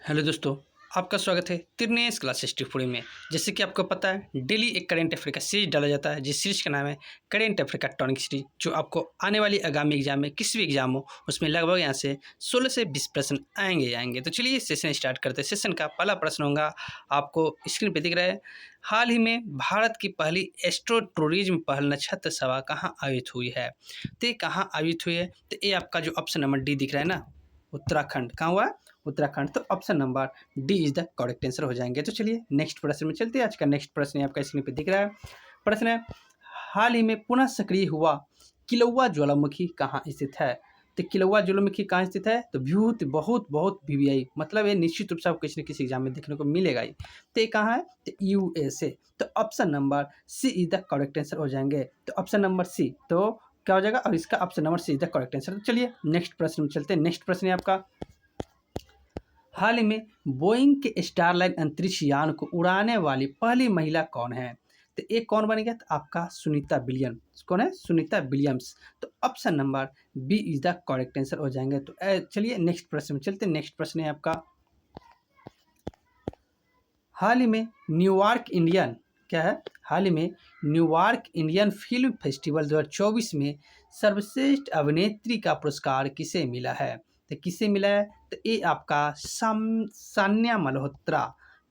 Hello दोस्तों, आपका स्वागत है तिरनेस क्लास हिस्ट्री फुड़ी में। जैसे कि आपको पता है, डेली एक करंट अफेयर का सीरीज डाला जाता है, जिस सीरीज का नाम है करंट अफेयर का टॉनिक सीरीज, जो आपको आने वाली आगामी एग्जाम में किसी भी एग्जाम हो उसमें लगभग यहाँ से 16 से 20 प्रश्न आएंगे। तो चलिए सेशन स्टार्ट करते हैं। सेशन का पहला प्रश्न होगा, आपको स्क्रीन पर दिख रहा है। हाल ही में भारत की पहली एस्ट्रो टूरिज्म पहल नक्षत्र सभा कहाँ आयोजित हुई है? तो ये कहाँ आयोजित हुई है? तो ये आपका जो ऑप्शन नंबर डी दिख रहा है ना, उत्तराखंड। कहाँ हुआ? उत्तराखंड। तो option number D is the correct answer हो जाएंगे। तो चलिए नेक्स्ट प्रश्न में चलते हैं। आज का नेक्स्ट प्रश्न आपका स्क्रीन पे दिख रहा है। प्रश्न है, हाल ही में पुनः सक्रिय हुआ किलौआ ज्वालामुखी कहाँ स्थित है? तो किलौआ ज्वालामुखी कहाँ स्थित है? तो बहुत बहुत बहुत वीवीआई, मतलब ये निश्चित रूप से आपको किसी न किसी एग्जाम में देखने को मिलेगा ही। तो ये कहाँ है? तो यूएसए। तो option number C is the correct answer हो जाएंगे। तो ऑप्शन नंबर सी तो क्या हो जाएगा? और इसका option number C is the correct answer. तो चलिए नेक्स्ट प्रश्न में चलते हैं। नेक्स्ट प्रश्न है आपका, हाल ही में बोइंग के स्टारलाइन अंतरिक्ष यान को उड़ाने वाली पहली महिला कौन है? तो ये कौन बन गया? तो आपका सुनीता विलियम्स। कौन है? सुनीता विलियम्स। तो option number B is the correct answer हो जाएंगे। तो चलिए नेक्स्ट प्रश्न में चलते हैं। नेक्स्ट प्रश्न है आपका, हाल ही में न्यूयॉर्क इंडियन क्या है? हाल ही में न्यूयॉर्क इंडियन फिल्म फेस्टिवल 2024 में सर्वश्रेष्ठ अभिनेत्री का पुरस्कार किसे मिला है? तो किसे मिला है? तो ये आपका सान्या मल्होत्रा।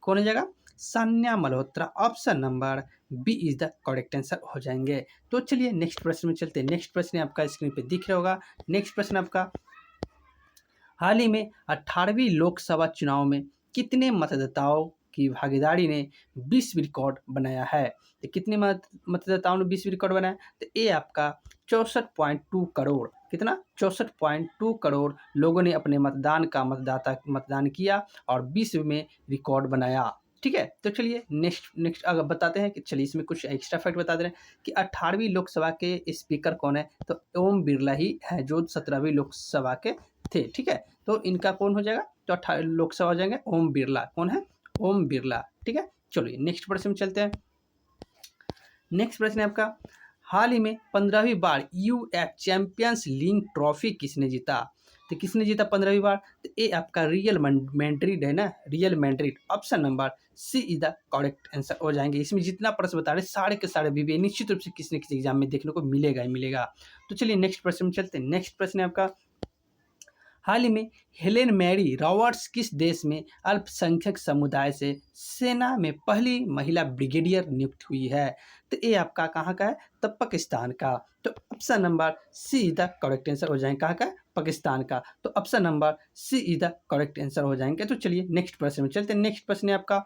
कौन हो जाएगा? Sanya Malhotra. Option number B is the correct answer हो जाएंगे। तो चलिए नेक्स्ट प्रश्न में चलते हैं। नेक्स्ट प्रश्न आपका स्क्रीन पे दिख रहा होगा। नेक्स्ट प्रश्न आपका, हाल ही में 18वीं लोकसभा चुनाव में कितने मतदाताओं की भागीदारी ने विश्व रिकॉर्ड बनाया है? तो कितने मतदाताओं ने विश्व रिकॉर्ड बनाया? तो ये आपका 64.2 करोड़। कितना? 64.2 करोड़ लोगों ने अपने मतदान किया और विश्व में रिकॉर्ड बनाया। ठीक है, तो चलिए नेक्स्ट अगर बताते हैं कि चलिए इसमें कुछ एक्स्ट्रा फैक्ट बता दे रहे हैं कि 18वीं लोकसभा के स्पीकर कौन है? तो ओम बिरला ही है, जो 17वीं लोकसभा के थे। ठीक है, तो इनका कौन हो जाएगा? तो 18 लोकसभा हो जाएंगे ओम बिरला। कौन है? ओम बिरला। ठीक है, चलिए नेक्स्ट प्रश्न में चलते हैं। नेक्स्ट प्रश्न है आपका, हाल ही में 15वीं बार यूएफ चैंपियंस लीग ट्रॉफी किसने जीता? तो किसने जीता 15वीं बार? तो ये आपका रियल मैड्रिड है ना, Real Madrid. Option number C is the correct answer हो जाएंगे। इसमें जितना प्रश्न बता रहे सारे के सारे भी निश्चित रूप से किसी न किसी एग्जाम में देखने को मिलेगा ही मिलेगा। तो चलिए नेक्स्ट प्रश्न में चलते हैं। नेक्स्ट प्रश्न है आपका, हाल ही में हेलेन मैरी रॉबर्ट्स किस देश में अल्पसंख्यक समुदाय से सेना में पहली महिला ब्रिगेडियर नियुक्त हुई है? तो ये आपका कहाँ का है? तो पाकिस्तान का। तो option number C is the correct answer हो जाएंगे। कहाँ का? पाकिस्तान का। तो option number C is the correct answer हो जाएंगे। तो चलिए नेक्स्ट प्रश्न में चलते हैं। नेक्स्ट प्रश्न है आपका,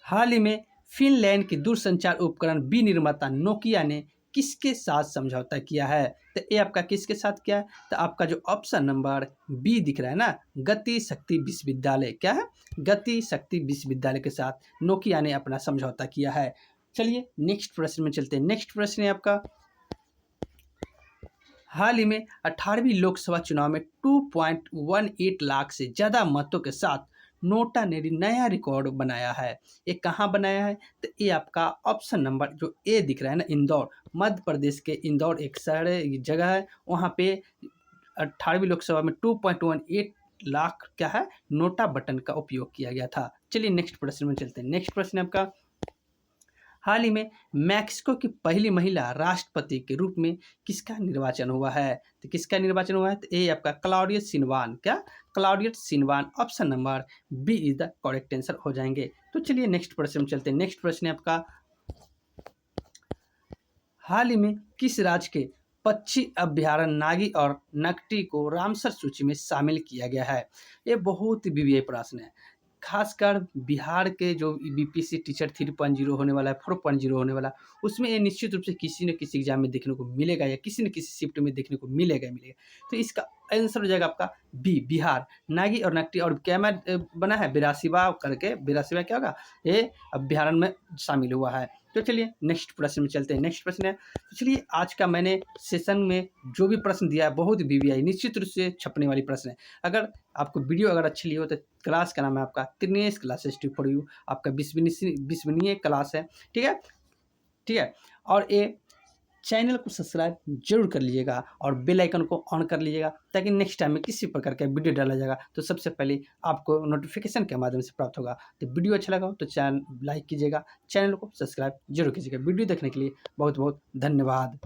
हाल ही में फिनलैंड के दूरसंचार उपकरण विनिर्माता नोकिया ने किसके साथ समझौता किया है? तो ये आपका किसके साथ किया है? तो आपका जो ऑप्शन नंबर बी दिख रहा है ना, गति शक्ति विश्वविद्यालय। क्या है? गति शक्ति विश्वविद्यालय के साथ नोकिया ने अपना समझौता किया है। चलिए नेक्स्ट प्रश्न में चलते हैं। नेक्स्ट प्रश्न है आपका, हाल ही में 18वीं लोकसभा चुनाव में 2.18 लाख से ज़्यादा मतों के साथ नोटा ने नया रिकॉर्ड बनाया है। ये कहाँ बनाया है? तो ये आपका ऑप्शन नंबर जो ए दिख रहा है ना, इंदौर, मध्य प्रदेश के इंदौर एक शहर है, जगह है। वहाँ पे 18वीं लोकसभा में 2.18 लाख क्या है, नोटा बटन का उपयोग किया गया था। चलिए नेक्स्ट प्रश्न में चलते हैं। नेक्स्ट प्रश्न है आपका, हाल ही में मैक्सिको की पहली महिला राष्ट्रपति के रूप में किसका निर्वाचन हुआ है? तो किसका निर्वाचन हुआ है? तो ये आपका क्लॉडिया शिनवान। क्या? Claudia Sheinbaum. Option number B is the correct answer हो जाएंगे। तो चलिए नेक्स्ट प्रश्न में चलते हैं। नेक्स्ट प्रश्न है आपका, हाल ही में किस राज्य के पक्षी अभ्यारण्य नागी और नकटी को रामसर सूची में शामिल किया गया है? ये बहुत ही बीबीआई प्रश्न है। खासकर बिहार के जो बीपीएससी टीचर 3.0 होने वाला है, 4.0 होने वाला, उसमें ये निश्चित रूप से किसी न किसी एग्जाम में देखने को मिलेगा या किसी न किसी शिफ्ट में देखने को मिलेगा ही मिलेगा। तो इसका आंसर हो जाएगा आपका बी, बिहार। नागी और नकटी और क्या में बना है? बिरासिवा करके, बिरासिवा क्या होगा? ये अभ्यारण्य में शामिल हुआ है। तो चलिए नेक्स्ट प्रश्न में चलते हैं। नेक्स्ट प्रश्न है, तो चलिए आज का मैंने सेशन में जो भी प्रश्न दिया है बहुत बीबीआई निश्चित रूप से छपने वाली प्रश्न है। अगर आपको वीडियो अगर अच्छी लगी हो तो क्लास का नाम है आपका तिरनेस क्लास हिस्ट्री फॉर यू, आपका विश्वसनीय क्लास है। ठीक है, ठीक है। और ये चैनल को सब्सक्राइब जरूर कर लीजिएगा और बेल आइकन को ऑन कर लीजिएगा, ताकि नेक्स्ट टाइम में किसी प्रकार का वीडियो डाला जाएगा तो सबसे पहले आपको नोटिफिकेशन के माध्यम से प्राप्त होगा। तो वीडियो अच्छा लगा हो तो चैनल लाइक कीजिएगा, चैनल को सब्सक्राइब जरूर कीजिएगा। वीडियो देखने के लिए बहुत बहुत धन्यवाद।